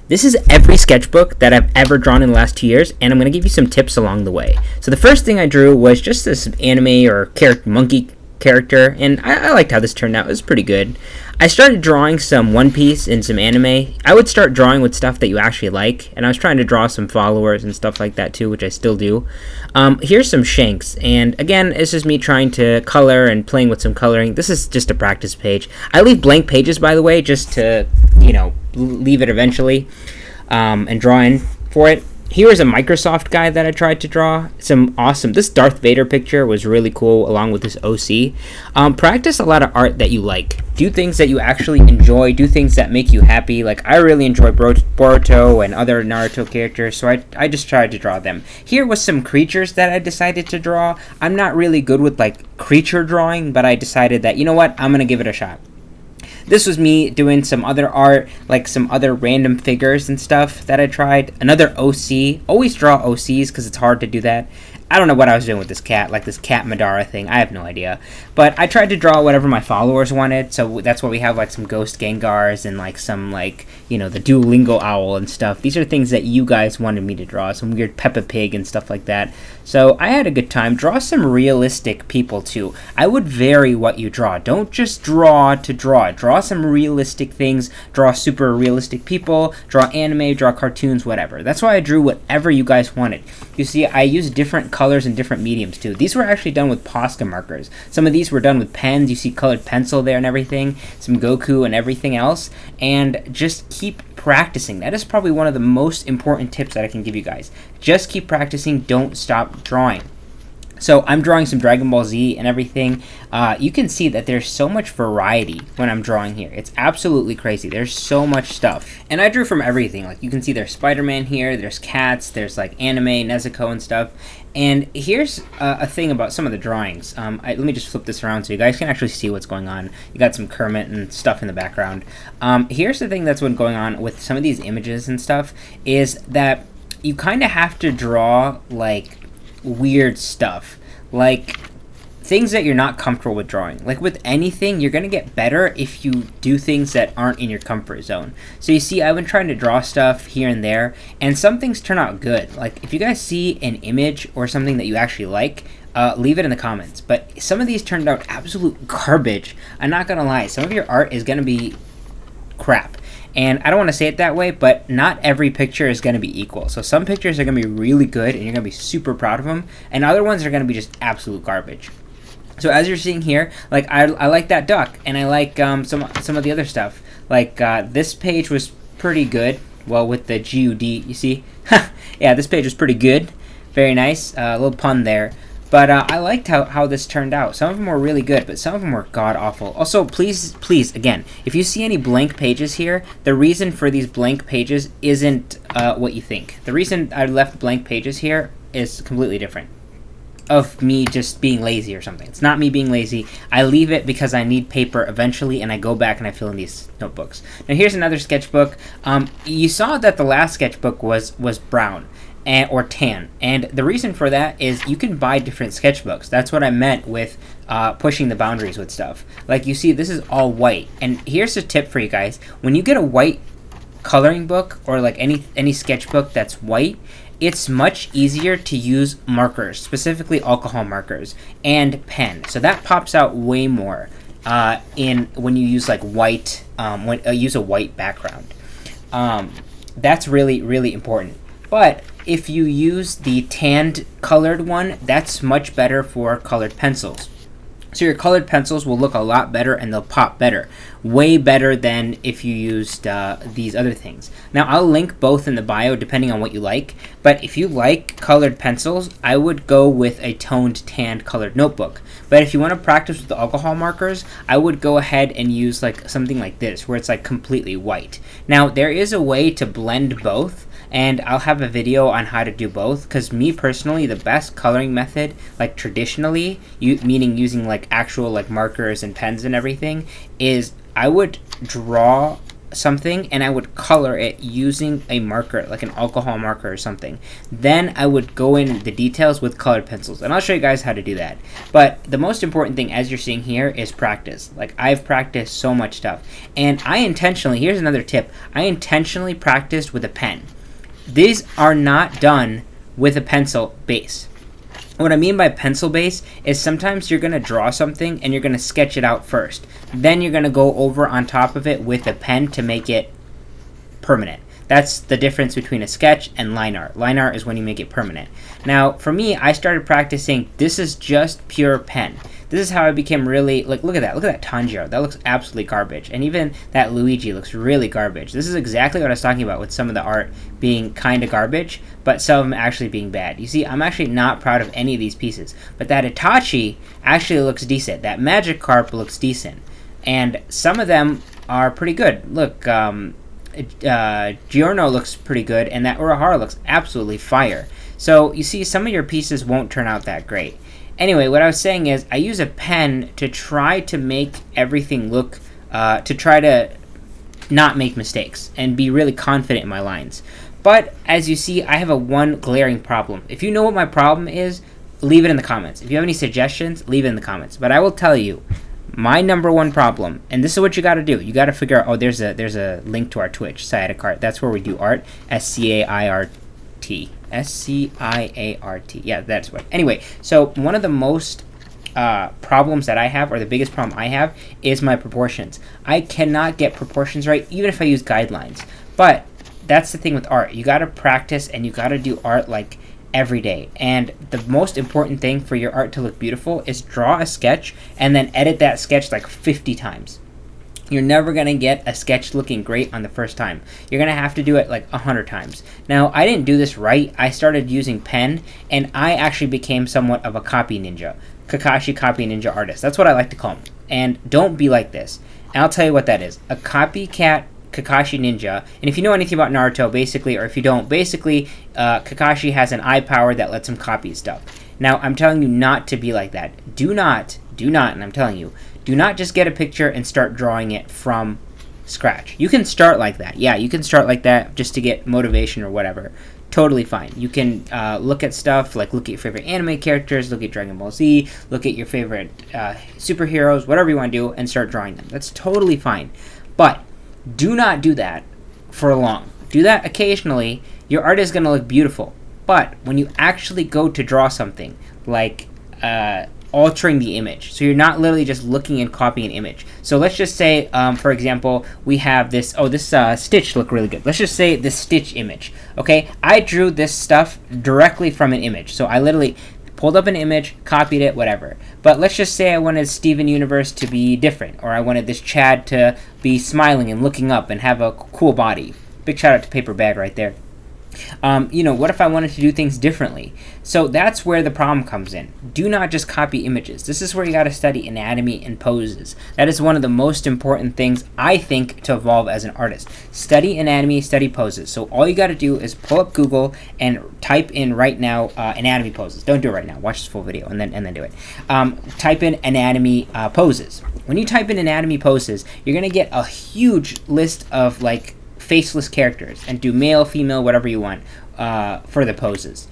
This is every sketchbook that I've ever drawn in the last 2 years, and I'm going to give you some tips along the way. So the first thing I drew was just this anime or monkey character, and I liked how this turned out. It was pretty good. I started drawing some One Piece and some anime. I would start drawing with stuff that you actually like, and I was trying to draw some followers and stuff like that too, which I still do. Here's some Shanks, and again, this is me trying to color and playing with some coloring. This is just a practice page. I leave blank pages, by the way, just to, leave it eventually and draw in for it. Here is a Microsoft guy that I tried to draw. This Darth Vader picture was really cool along with this OC. Practice a lot of art that you like. Do things that you actually enjoy. Do things that make you happy. Like, I really enjoy Boruto and other Naruto characters, so I just tried to draw them. Here was some creatures that I decided to draw. I'm not really good with, creature drawing, but I decided that, you know what, I'm going to give it a shot. This was me doing some other art, like some other random figures and stuff that I tried. Another OC. Always draw OCs because it's hard to do that. I don't know what I was doing with this cat, like this cat Madara thing. I have no idea. But I tried to draw whatever my followers wanted, so that's why we have some Ghost Gengars and some the Duolingo Owl and stuff. These are things that you guys wanted me to draw, some weird Peppa Pig and stuff like that. So I had a good time. Draw some realistic people too. I would vary what you draw. Don't just draw to draw. Draw some realistic things. Draw super realistic people. Draw anime, draw cartoons, whatever. That's why I drew whatever you guys wanted. You see, I used different colors and different mediums too. These were actually done with Posca markers. Some of these were done with pens. You see colored pencil there and everything. Some Goku and everything else. And just keep practicing. That is probably one of the most important tips that I can give you guys. Just keep practicing. Don't stop drawing. So I'm drawing some Dragon Ball Z and everything. You can see that there's so much variety when I'm drawing here. It's absolutely crazy. There's so much stuff. And I drew from everything. You can see there's Spider-Man here, there's cats, there's anime, Nezuko and stuff. And here's a thing about some of the drawings. Let me just flip this around so you guys can actually see what's going on. You got some Kermit and stuff in the background. Here's the thing that's been going on with some of these images and stuff is that you kind of have to draw weird stuff, things that you're not comfortable with drawing. With anything, you're going to get better if you do things that aren't in your comfort zone. So you see, I've been trying to draw stuff here and there, and some things turn out good. If you guys see an image or something that you actually like, leave it in the comments. But some of these turned out absolute garbage. I'm not going to lie. Some of your art is going to be crap. And I don't want to say it that way, but not every picture is going to be equal. So some pictures are going to be really good, and you're going to be super proud of them, and other ones are going to be just absolute garbage. So as you're seeing here, I like that duck, and I like some of the other stuff. This page was pretty good. Well, with the GUD, you see? Yeah, this page was pretty good. Very nice. A little pun there. But I liked how this turned out. Some of them were really good, but some of them were god-awful. Also, please, again, if you see any blank pages here, the reason for these blank pages isn't what you think. The reason I left blank pages here is completely different. Of me just being lazy or something. It's not me being lazy. I leave it because I need paper eventually, and I go back and I fill in these notebooks. Now here's another sketchbook. You saw that the last sketchbook was brown. Or tan, and the reason for that is you can buy different sketchbooks. That's what I meant with pushing the boundaries with stuff. You see, this is all white, and here's a tip for you guys. When you get a white coloring book or any sketchbook that's white, it's much easier to use markers, specifically alcohol markers and pen. So that pops out way more when you use white use a white background. That's really, really important. But if you use the tanned colored one, that's much better for colored pencils. So your colored pencils will look a lot better and they'll pop better. Way better than if you used these other things. Now, I'll link both in the bio depending on what you like. But if you like colored pencils, I would go with a toned, tanned colored notebook. But if you want to practice with the alcohol markers, I would go ahead and use something like this, where it's completely white. Now, there is a way to blend both. And I'll have a video on how to do both, because me personally, the best coloring method, traditionally, meaning using actual markers and pens and everything, is I would draw something and I would color it using a marker, like an alcohol marker or something. Then I would go in the details with colored pencils, and I'll show you guys how to do that. But the most important thing, as you're seeing here, is practice. Like, I've practiced so much stuff, and I intentionally, here's another tip, I intentionally practiced with a pen. These are not done with a pencil base. What I mean by pencil base is sometimes you're going to draw something and you're going to sketch it out first. Then you're going to go over on top of it with a pen to make it permanent. That's the difference between a sketch and line art. Line art is when you make it permanent. Now, for me, I started practicing, this is just pure pen. This is how I became really, like, look at that Tanjiro. That looks absolutely garbage. And even that Luigi looks really garbage. This is exactly what I was talking about with some of the art being kind of garbage, but some of them actually being bad. You see, I'm actually not proud of any of these pieces. But that Itachi actually looks decent. That Magikarp looks decent. And some of them are pretty good. Look, Giorno looks pretty good, and that Urahara looks absolutely fire. So, you see, some of your pieces won't turn out that great. Anyway, what I was saying is I use a pen to try to make everything look, to try to not make mistakes and be really confident in my lines. But as you see, I have a one glaring problem. If you know what my problem is, leave it in the comments. If you have any suggestions, leave it in the comments. But I will tell you, my number one problem, and this is what you got to do. You got to figure out, oh, there's a link to our Twitch, Sciatic Art. That's where we do art, SCAIRT. SCIART. Yeah, that's what. Anyway, so one of the most problems that I have, or the biggest problem I have, is my proportions. I cannot get proportions right, even if I use guidelines. But that's the thing with art. You got to practice, and you got to do art like every day. And the most important thing for your art to look beautiful is draw a sketch and then edit that sketch like 50 times. You're never going to get a sketch looking great on the first time. You're going to have to do it like 100 times. Now, I didn't do this right. I started using pen, and I actually became somewhat of a copy ninja. Kakashi copy ninja artist. That's what I like to call him. And don't be like this. And I'll tell you what that is. A copycat Kakashi ninja. And if you know anything about Naruto, basically, or if you don't, basically, Kakashi has an eye power that lets him copy stuff. Now, I'm telling you not to be like that. Do not, and I'm telling you, do not just get a picture and start drawing it from scratch. You can start like that. Yeah, you can start like that just to get motivation or whatever. Totally fine. You can look at stuff, like look at your favorite anime characters, look at Dragon Ball Z, look at your favorite superheroes, whatever you want to do, and start drawing them. That's totally fine. But do not do that for long. Do that occasionally. Your art is going to look beautiful. But when you actually go to draw something, like altering the image, so you're not literally just looking and copying an image. So let's just say, for example, we have this, Stitch look really good. Let's just say this Stitch image, okay? I drew this stuff directly from an image. So I literally pulled up an image, copied it, whatever. But let's just say I wanted Steven Universe to be different, or I wanted this Chad to be smiling and looking up and have a cool body. Big shout out to Paper Bag right there. What if I wanted to do things differently? So that's where the problem comes in. Do not just copy images. This is where you got to study anatomy and poses. That is one of the most important things, I think, to evolve as an artist. Study anatomy, study poses. So all you got to do is pull up Google and type in right now anatomy poses. Don't do it right now. Watch this full video and then do it. Type in anatomy poses. When you type in anatomy poses, you're going to get a huge list of like faceless characters, and do male, female, whatever you want for the poses.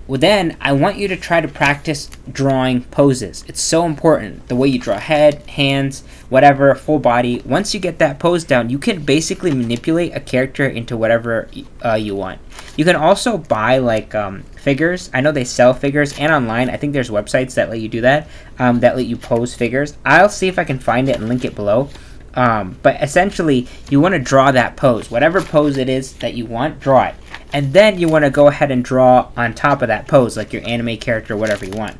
Well, then I want you to try to practice drawing poses. It's so important. The way you draw head, hands, whatever, full body. Once you get that pose down, you can basically manipulate a character into whatever you want. You can also buy like figures. I know they sell figures, and online I think there's websites that let you do that, that let you pose figures. I'll see if I can find it and link it below. But essentially, you want to draw that pose. Whatever pose it is that you want, draw it. And then you want to go ahead and draw on top of that pose, like your anime character, whatever you want.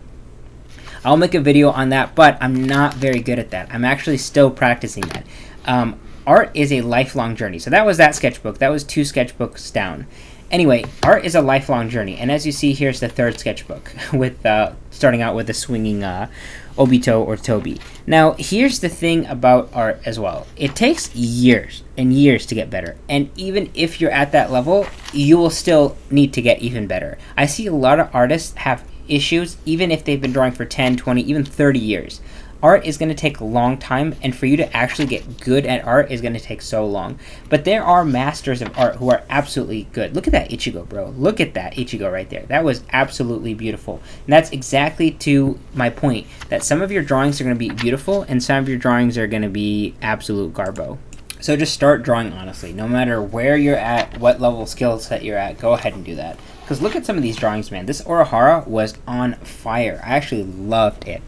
I'll make a video on that, but I'm not very good at that. I'm actually still practicing that. Art is a lifelong journey. So that was that sketchbook. That was 2 sketchbooks down. Anyway, art is a lifelong journey. And as you see, here's the 3rd sketchbook, with starting out with the swinging Obito or Toby. Now, here's the thing about art as well. It takes years and years to get better. And even if you're at that level, you will still need to get even better. I see a lot of artists have issues, even if they've been drawing for 10, 20, even 30 years. art is going to take a long time, and for you to actually get good at art is going to take so long. But there are masters of art who are absolutely good. Look at that Ichigo, bro. Look at that Ichigo right there. That was absolutely beautiful. And that's exactly to my point, that some of your drawings are going to be beautiful and some of your drawings are going to be absolute garbo. So just start drawing honestly. No matter where you're at, what level of skill set you're at, go ahead and do that. Because look at some of these drawings, man. This Urahara was on fire. I actually loved it.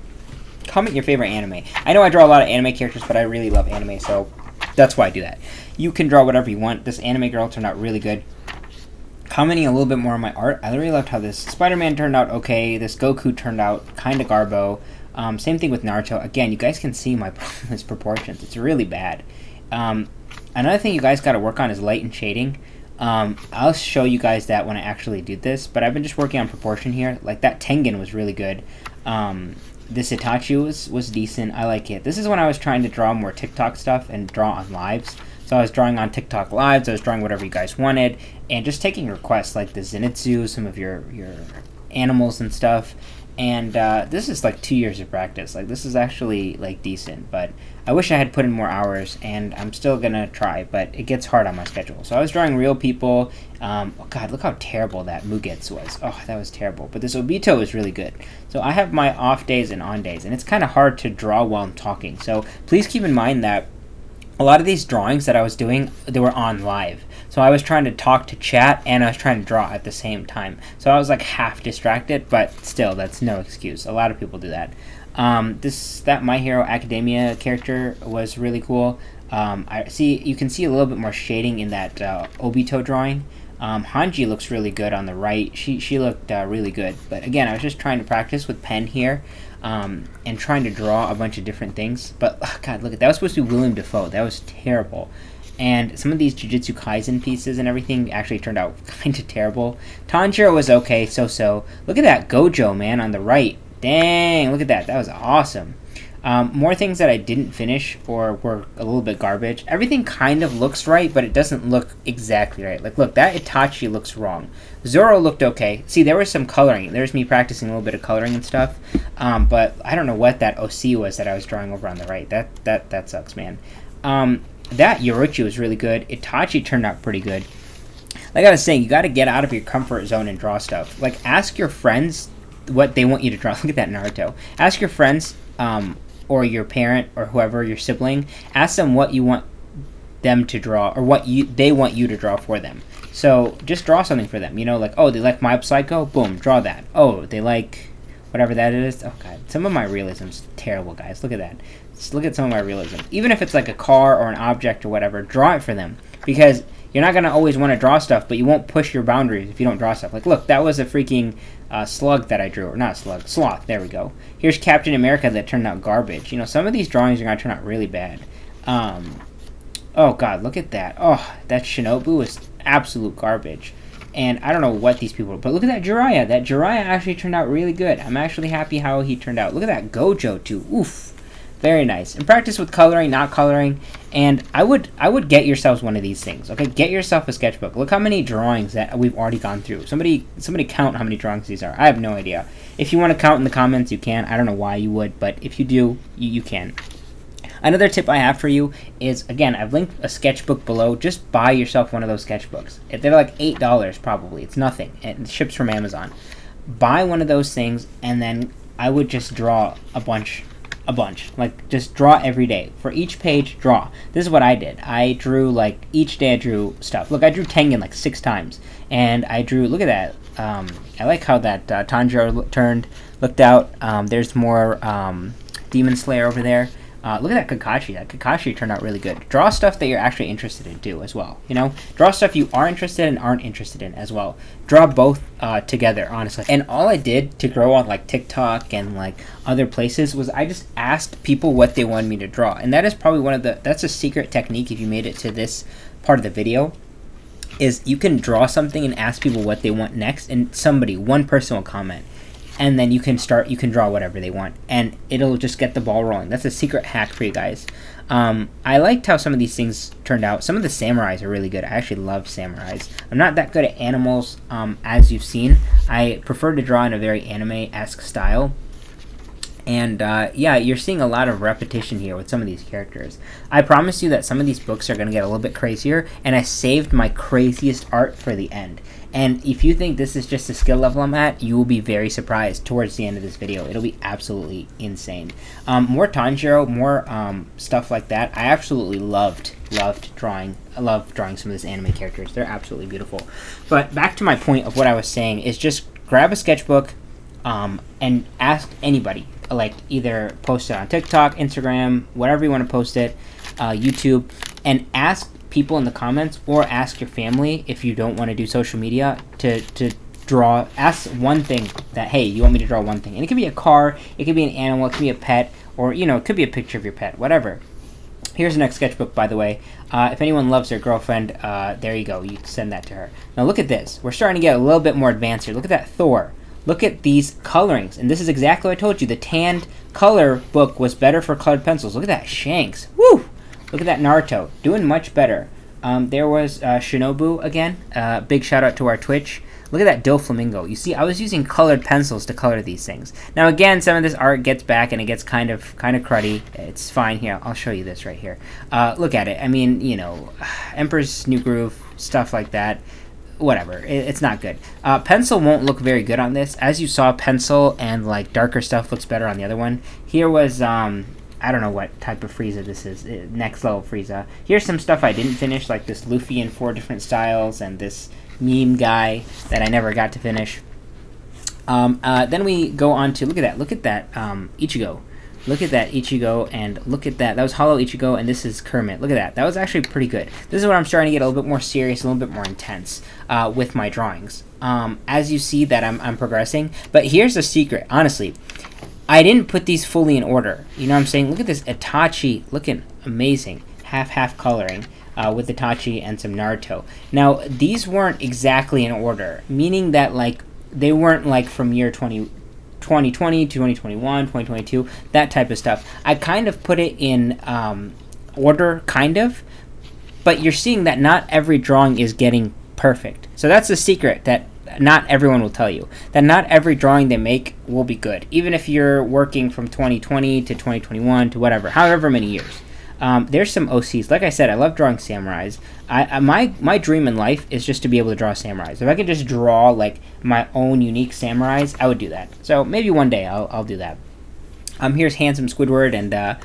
Comment your favorite anime. I know I draw a lot of anime characters, but I really love anime, so that's why I do that. You can draw whatever you want. This anime girl turned out really good. Commenting a little bit more on my art, I really loved how this Spider-Man turned out okay. This Goku turned out kind of garbo. Same thing with Naruto. Again, you guys can see my proportions. It's really bad. Another thing you guys got to work on is light and shading. I'll show you guys that when I actually do this, but I've been just working on proportion here. Like that Tengen was really good. This Itachi was decent. I like it. This is when I was trying to draw more TikTok stuff and draw on lives. So I was drawing on TikTok lives. I was drawing whatever you guys wanted and just taking requests like the Zenitsu, some of your animals and stuff. And this is like 2 years of practice. Like this is actually like decent, but I wish I had put in more hours, and I'm still gonna try, but it gets hard on my schedule. So I was drawing real people. Oh god, look how terrible that Mugetsu was. Oh, that was terrible. But this Obito is really good. So I have my off days and on days, and it's kind of hard to draw while I'm talking. So please keep in mind that a lot of these drawings that I was doing, they were on live. So I was trying to talk to chat and I was trying to draw at the same time. So I was like half distracted, but still, that's no excuse. A lot of people do that. That My Hero Academia character was really cool. You can see a little bit more shading in that Obito drawing. Hanji looks really good on the right. She looked really good. But again, I was just trying to practice with pen here. And trying to draw a bunch of different things. But, oh god, look at that. That was supposed to be William Dafoe. That was terrible. And some of these Jujutsu Kaisen pieces and everything actually turned out kind of terrible. Tanjiro was okay, so-so. Look at that Gojo, man, on the right. Dang, look at that. That was awesome. More things that I didn't finish or were a little bit garbage. Everything kind of looks right, but it doesn't look exactly right. Like, look, that Itachi looks wrong. Zoro looked okay. See, there was some coloring. There's me practicing a little bit of coloring and stuff. But I don't know what that OC was that I was drawing over on the right. That sucks, man. That Yoroichi was really good. Itachi turned out pretty good. Like I was saying, you got to get out of your comfort zone and draw stuff. Like, ask your friends what they want you to draw. Look at that Naruto. Ask your friends, or your parent, or whoever, your sibling. Ask them what you want them to draw, or what they want you to draw for them. So, just draw something for them. You know, like, oh, they like Mob Psycho? Boom, draw that. Oh, they like whatever that is. Oh, God. Some of my realism's terrible, guys. Look at that. Just look at some of my realism. Even if it's like a car or an object or whatever, draw it for them. Because you're not going to always want to draw stuff, but you won't push your boundaries if you don't draw stuff. Like, look, that was a freaking slug that I drew. Or not slug, sloth. There we go. Here's Captain America that turned out garbage. You know, some of these drawings are going to turn out really bad. Oh, God, look at that. Oh, that Shinobu is absolute garbage. And I don't know what these people are, but look at that Jiraiya. That Jiraiya actually turned out really good. I'm actually happy how he turned out. Look at that Gojo, too. Oof. Very nice. And practice with coloring, not coloring. And I would get yourselves one of these things. Okay, get yourself a sketchbook. Look how many drawings that we've already gone through. Somebody count how many drawings these are. I have no idea. If you want to count in the comments, you can. I don't know why you would, but if you do, you can. Another tip I have for you is, again, I've linked a sketchbook below. Just buy yourself one of those sketchbooks. They're like $8 probably. It's nothing. It ships from Amazon. Buy one of those things, and then I would just draw a bunch. Like, just draw every day. For each page, draw. This is what I did. I drew, like, each day I drew stuff. Look, I drew Tengen like 6 times. And I drew, look at that. I like how that Tanjiro looked out. There's more Demon Slayer over there. Look at that Kakashi. That Kakashi turned out really good. Draw stuff that you're actually interested in too, as well. You know, draw stuff you are interested in and aren't interested in as well. Draw both together, honestly. And all I did to grow on like TikTok and like other places was I just asked people what they wanted me to draw, and that is probably that's a secret technique. If you made it to this part of the video, is you can draw something and ask people what they want next, and one person will comment. And then you can draw whatever they want, and it'll just get the ball rolling. That's a secret hack for you guys. I liked how some of these things turned out. Some of the samurais are really good. I actually love samurais. I'm not that good at animals, as you've seen. I prefer to draw in a very anime-esque style. And yeah, you're seeing a lot of repetition here with some of these characters. I promise you that some of these books are going to get a little bit crazier, and I saved my craziest art for the end. And if you think this is just the skill level I'm at, you will be very surprised towards the end of this video. It'll be absolutely insane. More Tanjiro, more stuff like that. I absolutely loved drawing. I love drawing some of these anime characters. They're absolutely beautiful. But back to my point of what I was saying is just grab a sketchbook and ask anybody. Like either post it on TikTok, Instagram, whatever you want to post it, YouTube, and ask people in the comments, or ask your family if you don't want to do social media to draw. Ask one thing that, hey, you want me to draw one thing, and it could be a car, it could be an animal, it could be a pet, or it could be a picture of your pet, whatever. Here's the next sketchbook, by the way. If anyone loves their girlfriend, there you go. You can send that to her. Now look at this. We're starting to get a little bit more advanced here. Look at that Thor. Look at these colorings, and this is exactly what I told you. The tanned color book was better for colored pencils. Look at that Shanks. Woo! Look at that Naruto. Doing much better. There was Shinobu again. Big shout out to our Twitch. Look at that Doflamingo. You see, I was using colored pencils to color these things. Now again, some of this art gets back and it gets kind of cruddy. It's fine here. I'll show you this right here. Look at it. I mean, Emperor's New Groove, stuff like that. Whatever, it's not good. Pencil won't look very good on this. As you saw, pencil and like darker stuff looks better on the other one. Here was I don't know what type of Frieza this is. Next level Frieza. Here's some stuff I didn't finish, like this Luffy in 4 different styles and this meme guy that I never got to finish. Then we go on to look at that Ichigo. Look at that Ichigo, and look at that. That was Hollow Ichigo, and this is Kermit. Look at that. That was actually pretty good. This is where I'm starting to get a little bit more serious, a little bit more intense with my drawings. As you see that I'm progressing. But here's the secret. Honestly, I didn't put these fully in order. You know what I'm saying? Look at this Itachi looking amazing. Half coloring with Itachi and some Naruto. Now, these weren't exactly in order, meaning that like they weren't like from year 2020 to 2021, 2022, that type of stuff. I kind of put it in order, kind of, but you're seeing that not every drawing is getting perfect. So that's the secret that not everyone will tell you, that not every drawing they make will be good, even if you're working from 2020 to 2021 to whatever, however many years. There's some OCs. Like I said, I love drawing samurais. My dream in life is just to be able to draw samurais. If I could just draw like my own unique samurais, I would do that. So maybe one day I'll do that. Here's Handsome Squidward and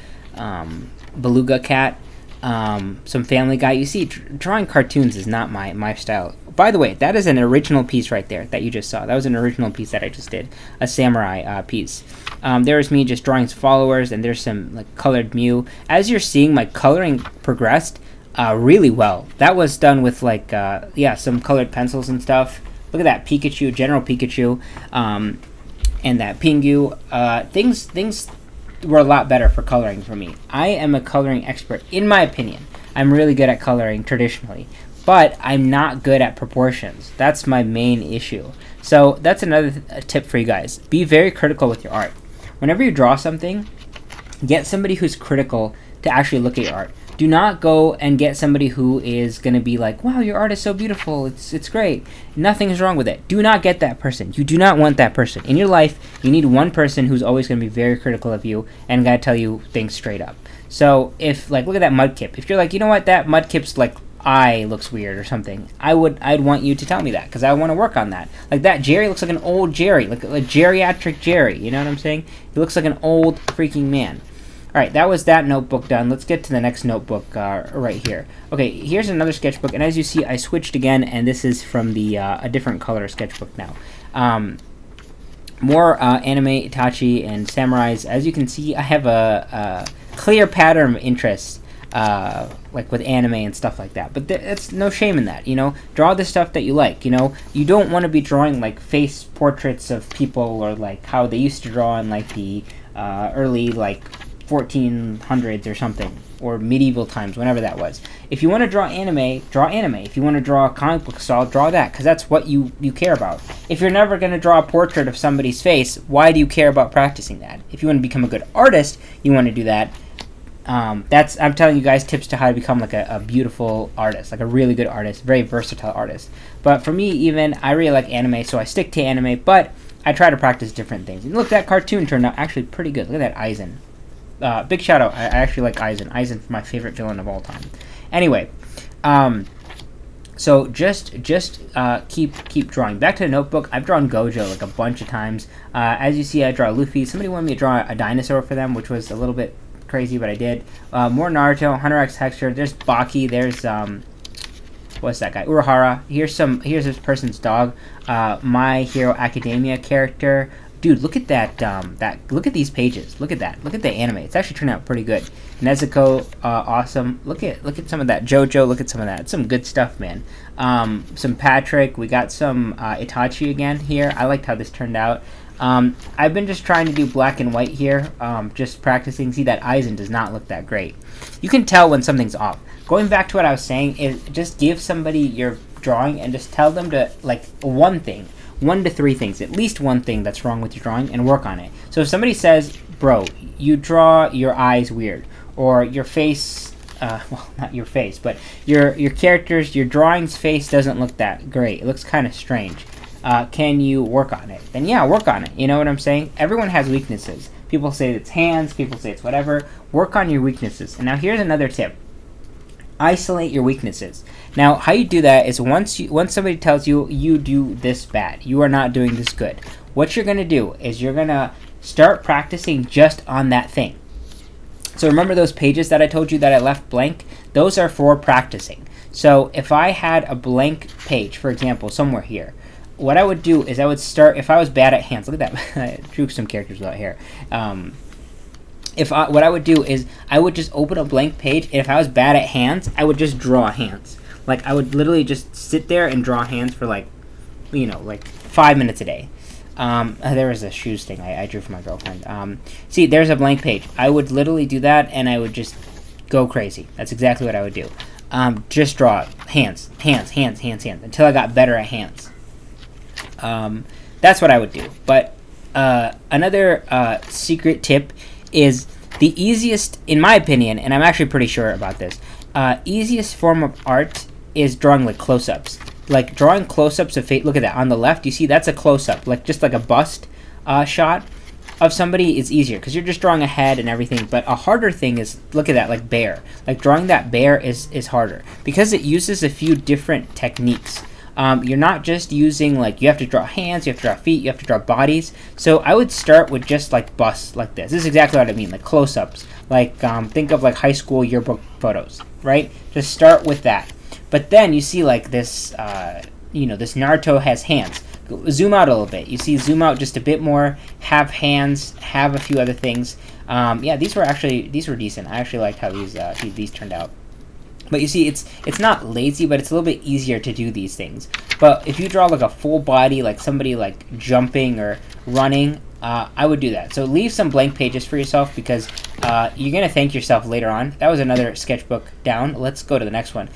Beluga Cat. Some Family Guy. You see, drawing cartoons is not my style. By the way, that is an original piece right there that you just saw. That was an original piece that I just did, a samurai piece. There's me just drawing some followers, and there's some like colored Mew. As you're seeing, my coloring progressed really well. That was done with like some colored pencils and stuff. Look at that Pikachu, General Pikachu, and that Pingu. Things were a lot better for coloring for me. I am a coloring expert, in my opinion. I'm really good at coloring traditionally, but I'm not good at proportions. That's my main issue. So that's another tip for you guys. Be very critical with your art. Whenever you draw something, get somebody who's critical to actually look at your art. Do not go and get somebody who is going to be like, wow, your art is so beautiful, it's great, nothing's wrong with it. Do not get that person. You do not want that person. In your life, you need one person who's always going to be very critical of you and got to tell you things straight up. So if, like, look at that Mudkip. If you're like, you know what, that Mudkip's, like, eye looks weird or something, I'd want you to tell me that, because I want to work on that. Like that Jerry looks like an old Jerry, like a geriatric Jerry, you know what I'm saying? He looks like an old freaking man. Alright, that was that notebook done. Let's get to the next notebook right here. Okay, here's another sketchbook, and as you see, I switched again, and this is from the a different color sketchbook now. More anime, Itachi, and samurais. As you can see, I have a clear pattern of interest, like with anime and stuff like that. But it's no shame in that, you know? Draw the stuff that you like, you know? You don't want to be drawing, like, face portraits of people or, like, how they used to draw in, like, the early, like, 1400s or something, or medieval times, whenever that was. If you want to draw anime, draw anime. If you want to draw a comic book style, draw that, because that's what you care about. If you're never going to draw a portrait of somebody's face, why do you care about practicing that? If you want to become a good artist, you want to do that. I'm telling you guys tips to how to become like a beautiful artist, like a really good artist, very versatile artist. But for me, even, I really like anime, so I stick to anime, but I try to practice different things. And look, that cartoon turned out actually pretty good. Look at that Aizen. Big shout out. I actually like Aizen. Aizen's my favorite villain of all time. Anyway, so just keep drawing. Back to the notebook. I've drawn Gojo like a bunch of times. As you see, I draw Luffy. Somebody wanted me to draw a dinosaur for them, which was a little bit crazy, but I did. More Naruto, Hunter X Texture. There's Baki. There's what's that guy? Urahara. Here's this person's dog. My Hero Academia character. Dude, look at that. Look at these pages. Look at that. Look at the anime. It's actually turned out pretty good. Nezuko, awesome. Look at some of that. JoJo, look at some of that. It's some good stuff, man. Some Patrick. We got some Itachi again here. I liked how this turned out. I've been just trying to do black and white here. Just practicing. See, that Aizen does not look that great. You can tell when something's off. Going back to what I was saying, is just give somebody your drawing and just tell them to, like, one thing. 1 to 3 things, at least one thing that's wrong with your drawing, and work on it. So if somebody says, bro, you draw your eyes weird, or your face, well, not your face, but your character's, your drawing's face doesn't look that great. It looks kind of strange. Can you work on it? Then yeah, work on it. You know what I'm saying? Everyone has weaknesses. People say it's hands, people say it's whatever. Work on your weaknesses. And now here's another tip. Isolate your weaknesses. Now, how you do that is once somebody tells you you do this bad, you are not doing this good, what you're going to do is you're going to start practicing just on that thing. So remember those pages that I told you that I left blank? Those are for practicing. So if I had a blank page, for example, somewhere here, what I would do is I would start, if I was bad at hands, look at that, I drew some characters without hair. What I would do is I would just open a blank page, and if I was bad at hands, I would just draw hands. Like, I would literally just sit there and draw hands for, like, 5 minutes a day. There was a shoes thing I drew for my girlfriend. See, there's a blank page. I would literally do that, and I would just go crazy. That's exactly what I would do. Just draw hands, until I got better at hands. That's what I would do. But another secret tip is the easiest, in my opinion, and I'm actually pretty sure about this, easiest form of art is drawing like close-ups. Like drawing close-ups of face. Look at that on the left. You see that's a close-up, like just like a bust shot of somebody is easier because you're just drawing a head and everything. But a harder thing is, look at that, like bear. Like drawing that bear is harder because it uses a few different techniques. You're not just using, like, you have to draw hands, you have to draw feet, you have to draw bodies. So I would start with just like busts like this. This is exactly what I mean, like close-ups. Like think of like high school yearbook photos, right? Just start with that. But then you see like this, this Naruto has hands. Zoom out a little bit. You see, zoom out just a bit more. Have hands. Have a few other things. Yeah, these were decent. I actually liked how these turned out. But you see, it's not lazy, but it's a little bit easier to do these things. But if you draw like a full body, like somebody like jumping or running, I would do that. So leave some blank pages for yourself because you're going to thank yourself later on. That was another sketchbook down. Let's go to the next one.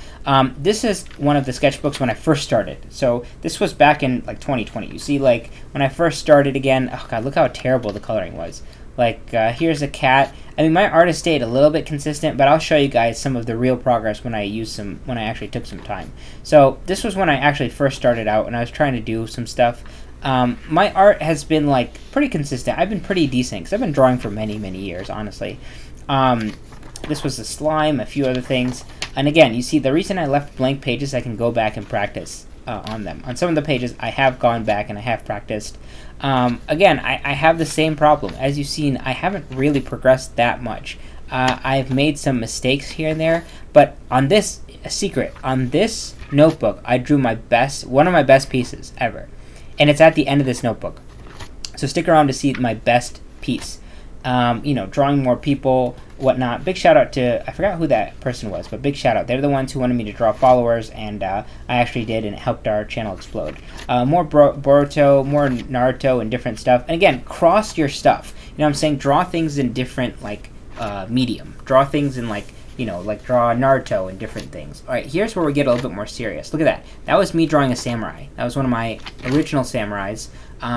This is one of the sketchbooks when I first started. So this was back in like 2020. You see, like when I first started again, oh God, look how terrible the coloring was. Like here's a cat. I mean, my art has stayed a little bit consistent, but I'll show you guys some of the real progress when I actually took some time. So this was when I actually first started out and I was trying to do some stuff. My art has been like pretty consistent. I've been pretty decent because I've been drawing for many, many years, honestly. This was the slime, a few other things. And again, you see the reason I left blank pages, I can go back and practice on them. On some of the pages, I have gone back and I have practiced. Again, I have the same problem. As you've seen, I haven't really progressed that much. I've made some mistakes here and there, but on this notebook, I drew one of my best pieces ever. And it's at the end of this notebook. So stick around to see my best piece. Drawing more people, whatnot. Big shout out to, I forgot who that person was, but big shout out. They're the ones who wanted me to draw followers, and I actually did, and it helped our channel explode. More Boruto, more Naruto, and different stuff. And again, cross your stuff. You know what I'm saying? Draw things in different, like, medium. Draw things in, like, like draw Naruto and different things. All right, here's where we get a little bit more serious. Look at that. That was me drawing a samurai. That was one of my original samurais.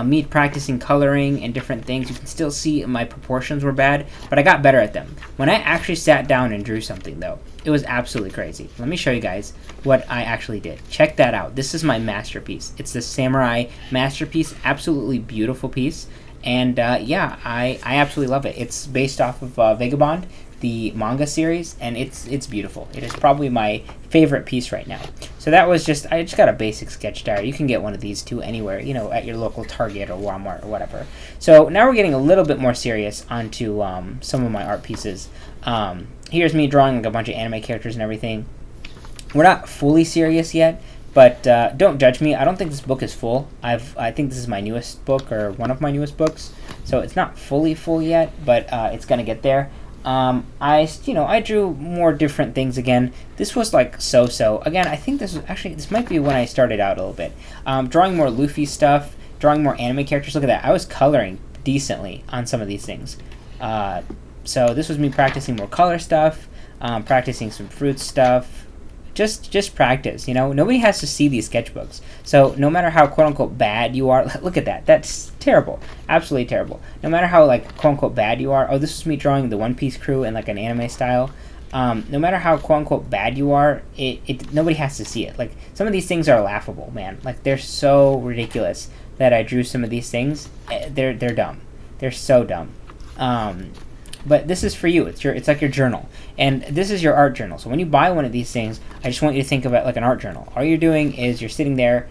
Me practicing coloring and different things. You can still see my proportions were bad, but I got better at them. When I actually sat down and drew something, though, it was absolutely crazy. Let me show you guys what I actually did. Check that out. This is my masterpiece. It's the samurai masterpiece. Absolutely beautiful piece. And yeah, I absolutely love it. It's based off of Vagabond, the manga series, and it's beautiful. It is probably my favorite piece right now. So that was I just got a basic sketch diary. You can get one of these too anywhere, at your local Target or Walmart or whatever. So now we're getting a little bit more serious onto some of my art pieces. Here's me drawing like a bunch of anime characters and everything. We're not fully serious yet, but don't judge me. I don't think this book is full. I think this is my newest book, or one of my newest books. So it's not fully full yet, but it's gonna get there. I drew more different things again. This was like so. Again, I think this might be when I started out a little bit. Drawing more Luffy stuff, drawing more anime characters. Look at that. I was coloring decently on some of these things. So this was me practicing more color stuff, practicing some fruit stuff. Just practice, Nobody has to see these sketchbooks. So no matter how quote-unquote bad you are, look at that. That's terrible. Absolutely terrible. No matter how, like, quote-unquote bad you are. Oh, this was me drawing the One Piece crew in, like, an anime style. No matter how quote-unquote bad you are, nobody has to see it. Like, some of these things are laughable, man. Like, they're so ridiculous that I drew some of these things. They're dumb. They're so dumb. But this is for you. It's like your journal, and this is your art journal. So when you buy one of these things, I just want you to think of it like an art journal. All you're doing is you're sitting there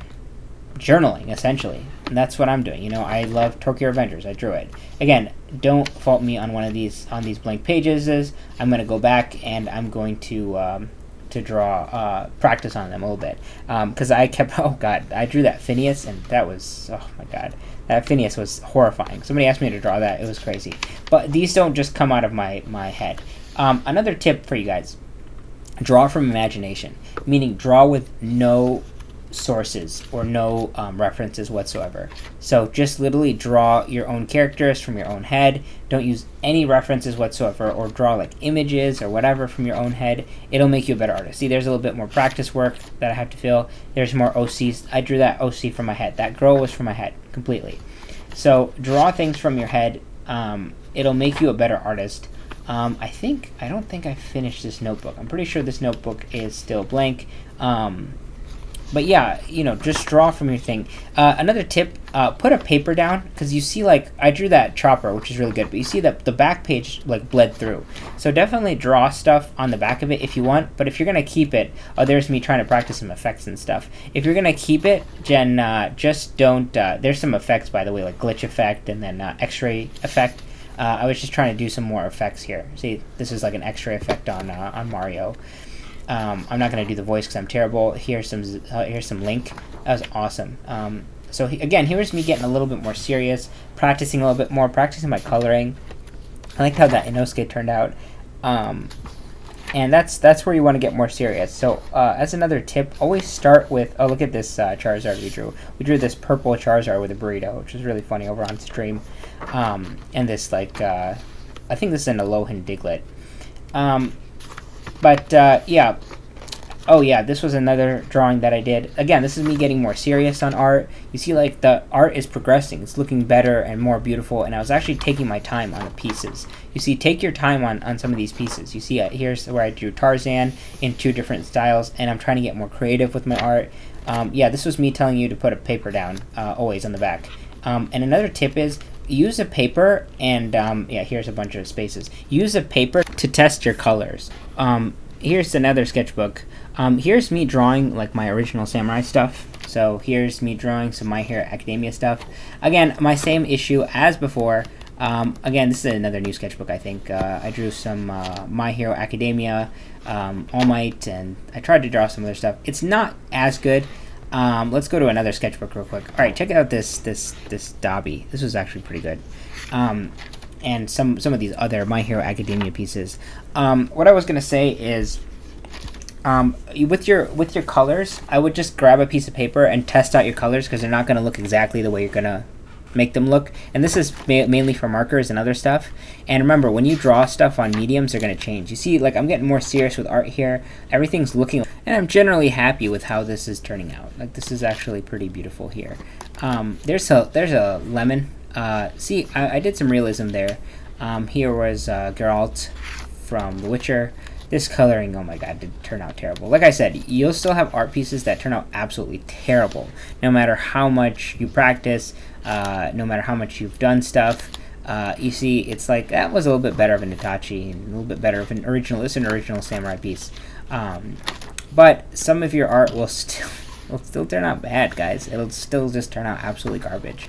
journaling, essentially, and that's what I'm doing. I love Tokyo Revengers. I drew it. Again, don't fault me on these blank pages. I'm going to go back and I'm going to draw, practice on them a little bit, because I kept. Oh God, I drew that Phineas, and that was, oh my God. That Phineas was horrifying. Somebody asked me to draw that. It was crazy. But these don't just come out of my head. Another tip for you guys. Draw from imagination. Meaning draw with no sources or no references whatsoever. So just literally draw your own characters from your own head. Don't use any references whatsoever, or draw like images or whatever from your own head. It'll make you a better artist. See, there's a little bit more practice work that I have to fill. There's more OCs. I drew that OC from my head. That girl was from my head completely. So draw things from your head. It'll make you a better artist. I don't think I finished this notebook. I'm pretty sure this notebook is still blank. But yeah, just draw from your thing. Another tip, put a paper down, because you see, like, I drew that chopper, which is really good, but you see that the back page, like, bled through. So definitely draw stuff on the back of it if you want, but if you're going to keep it, there's me trying to practice some effects and stuff. If you're going to keep it, then just don't, there's some effects, by the way, like glitch effect and then x-ray effect. I was just trying to do some more effects here. See, this is like an x-ray effect on Mario. I'm not going to do the voice because I'm terrible. Here's some Link. That was awesome. So again, here's me getting a little bit more serious, practicing a little bit more, practicing my coloring. I liked how that Inosuke turned out. And that's where you want to get more serious. So as another tip, always start with, oh, look at this Charizard we drew. We drew this purple Charizard with a burrito, which was really funny over on stream. And this, like, I think this is an Alolan Diglett. Yeah. Oh yeah, this was another drawing that I did. Again, this is me getting more serious on art. You see, like, the art is progressing. It's looking better and more beautiful, and I was actually taking my time on the pieces. You see, take your time on some of these pieces. You see, here's where I drew Tarzan in 2 different styles, and I'm trying to get more creative with my art. Yeah, this was me telling you to put a paper down, always on the back. And another tip is, use a paper, and yeah, here's a bunch of spaces. Use a paper to test your colors. Here's another sketchbook. Here's me drawing, like, my original samurai stuff. So here's me drawing some My Hero Academia stuff. Again, my same issue as before. Again, this is another new sketchbook, I think. I drew some My Hero Academia, All Might, and I tried to draw some other stuff. It's not as good. Let's go to another sketchbook real quick. All right, check out this Dobby. This was actually pretty good. And some of these other My Hero Academia pieces. What I was gonna say is, with your colors, I would just grab a piece of paper and test out your colors, because they're not gonna look exactly the way you're gonna make them look. And this is mainly for markers and other stuff. And remember, when you draw stuff on mediums, they're going to change. You see, like, I'm getting more serious with art here. Everything's looking, and I'm generally happy with how this is turning out. Like, this is actually pretty beautiful here. There's a lemon. See, I did some realism there. Here was Geralt from The Witcher. This coloring, oh my god, did turn out terrible. Like I said, you'll still have art pieces that turn out absolutely terrible, no matter how much you practice, no matter how much you've done stuff. You see, it's like, that was a little bit better of an Itachi, and a little bit better of an original, this is an original samurai piece. But some of your art will still turn out bad, guys. It'll still just turn out absolutely garbage.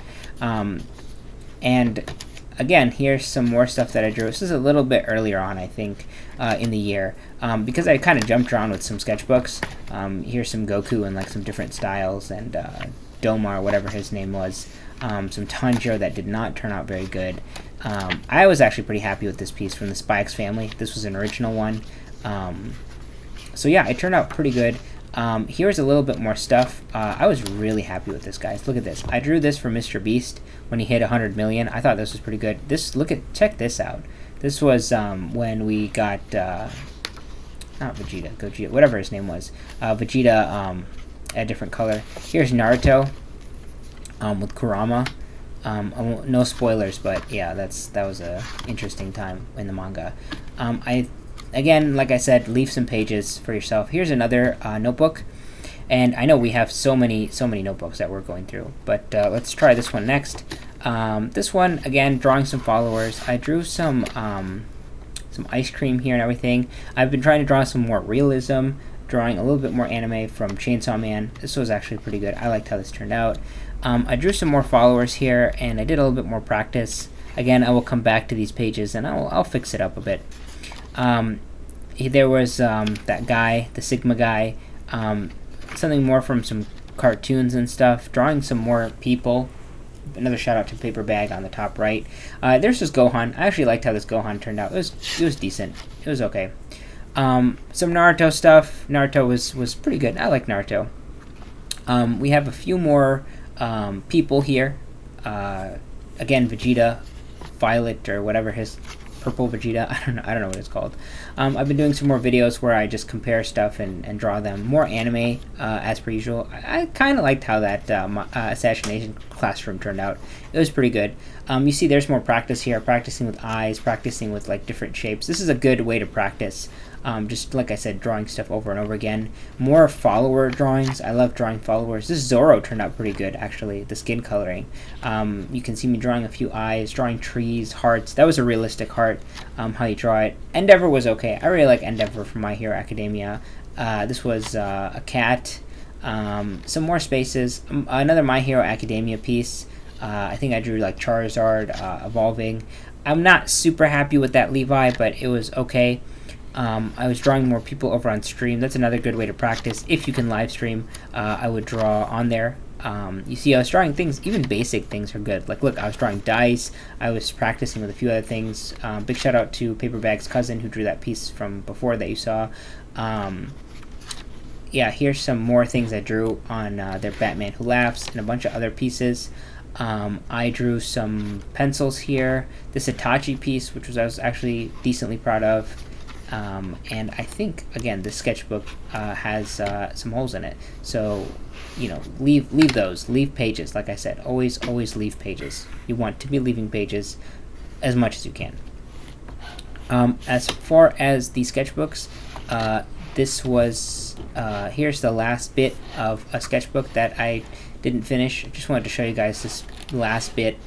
And again, here's some more stuff that I drew. This is a little bit earlier on, I think, in the year, because I kind of jumped around with some sketchbooks. Here's some Goku and like some different styles, and Domar, whatever his name was. Some Tanjiro that did not turn out very good. I was actually pretty happy with this piece from the Spy X family. This was an original one. So yeah, it turned out pretty good. Here's a little bit more stuff. I was really happy with this, guys. Look at this. I drew this for Mr. Beast when he hit 100 million. I thought this was pretty good. Check this out. This was when we got not Vegeta, Gogeta, whatever his name was. Vegeta a different color. Here's Naruto with Kurama. No spoilers, but yeah, that was a interesting time in the manga. Again, like I said, leave some pages for yourself. Here's another notebook, and I know we have so many notebooks that we're going through, but let's try this one next. This one, again, drawing some followers. I drew some ice cream here and everything. I've been trying to draw some more realism, drawing a little bit more anime from Chainsaw Man. This was actually pretty good. I liked how this turned out. I drew some more followers here, and I did a little bit more practice. Again, I will come back to these pages, and I'll fix it up a bit. There was that guy, the Sigma guy, something more from some cartoons and stuff, drawing some more people. Another shout out to Paper Bag on the top right. There's this Gohan. I actually liked how this Gohan turned out. It was decent. It was okay. Some Naruto stuff. Naruto was pretty good. I like Naruto. We have a few more people here. Again, Vegeta, Violet, or whatever his purple Vegeta. I don't know what it's called. I've been doing some more videos where I just compare stuff and draw them. More anime, as per usual. I kind of liked how that Assassination Classroom turned out. It was pretty good. You see there's more practice here, practicing with eyes, practicing with like different shapes. This is a good way to practice. Just like I said, drawing stuff over and over again. More follower drawings. I love drawing followers. This Zoro turned out pretty good, actually, the skin coloring. You can see me drawing a few eyes, drawing trees, hearts. That was a realistic heart, how you draw it. Endeavor was okay. I really like Endeavor from My Hero Academia. This was a cat. Some more spaces. Another My Hero Academia piece. I think I drew like Charizard evolving. I'm not super happy with that Levi, but it was okay. I was drawing more people over on stream. That's another good way to practice. If you can live stream, I would draw on there. You see, I was drawing things, even basic things are good. Like, look, I was drawing dice. I was practicing with a few other things. Big shout out to Paperbag's cousin who drew that piece from before that you saw. Yeah, here's some more things I drew on their Batman Who Laughs and a bunch of other pieces. I drew some pencils here. This Itachi piece, which I was actually decently proud of. And I think, again, this sketchbook has some holes in it. So, leave pages. Like I said, always leave pages. You want to be leaving pages as much as you can. As far as the sketchbooks, this was, here's the last bit of a sketchbook that I didn't finish. I just wanted to show you guys this last bit.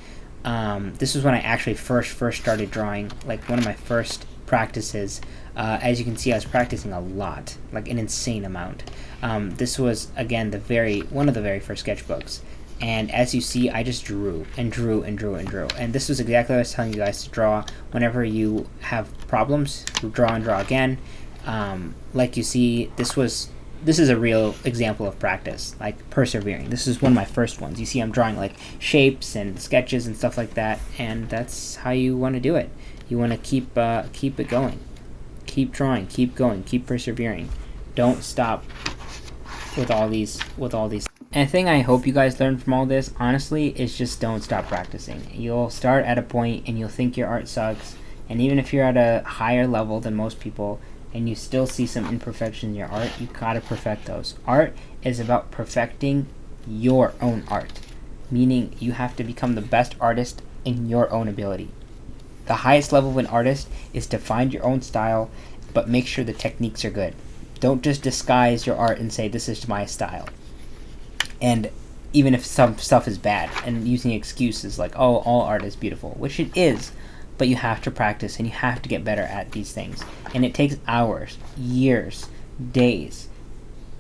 This was when I actually first started drawing, like one of my first practices. As you can see, I was practicing a lot, like an insane amount. This was, again, one of the very first sketchbooks. And as you see, I just drew and drew and drew and drew. And this was exactly what I was telling you guys to draw. Whenever you have problems, draw and draw again. Like you see, this is a real example of practice, like persevering. This is one of my first ones. You see I'm drawing like shapes and sketches and stuff like that, and that's how you want to do it. You want to keep it going. Keep drawing, keep going, keep persevering. Don't stop with all these And the thing I hope you guys learn from all this, honestly, is just don't stop practicing. You'll start at a point and you'll think your art sucks, and even if you're at a higher level than most people and you still see some imperfections in your art, you gotta perfect those. Art is about perfecting your own art, meaning you have to become the best artist in your own ability. The highest level of an artist is to find your own style, but make sure the techniques are good. Don't just disguise your art and say, this is my style. And even if some stuff is bad, and using excuses like, oh, all art is beautiful, which it is, but you have to practice and you have to get better at these things. And it takes hours, years, days.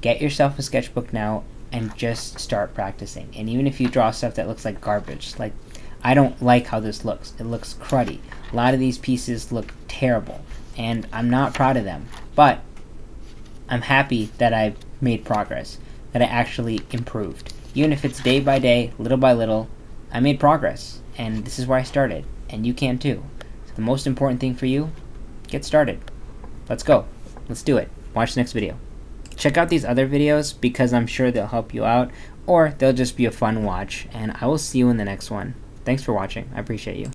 Get yourself a sketchbook now and just start practicing. And even if you draw stuff that looks like garbage, like, I don't like how this looks. It looks cruddy. A lot of these pieces look terrible, and I'm not proud of them. But I'm happy that I made progress, that I actually improved. Even if it's day by day, little by little, I made progress. And this is where I started, and you can too. So the most important thing for you, get started. Let's go. Let's do it. Watch the next video. Check out these other videos because I'm sure they'll help you out, or they'll just be a fun watch, and I will see you in the next one. Thanks for watching. I appreciate you.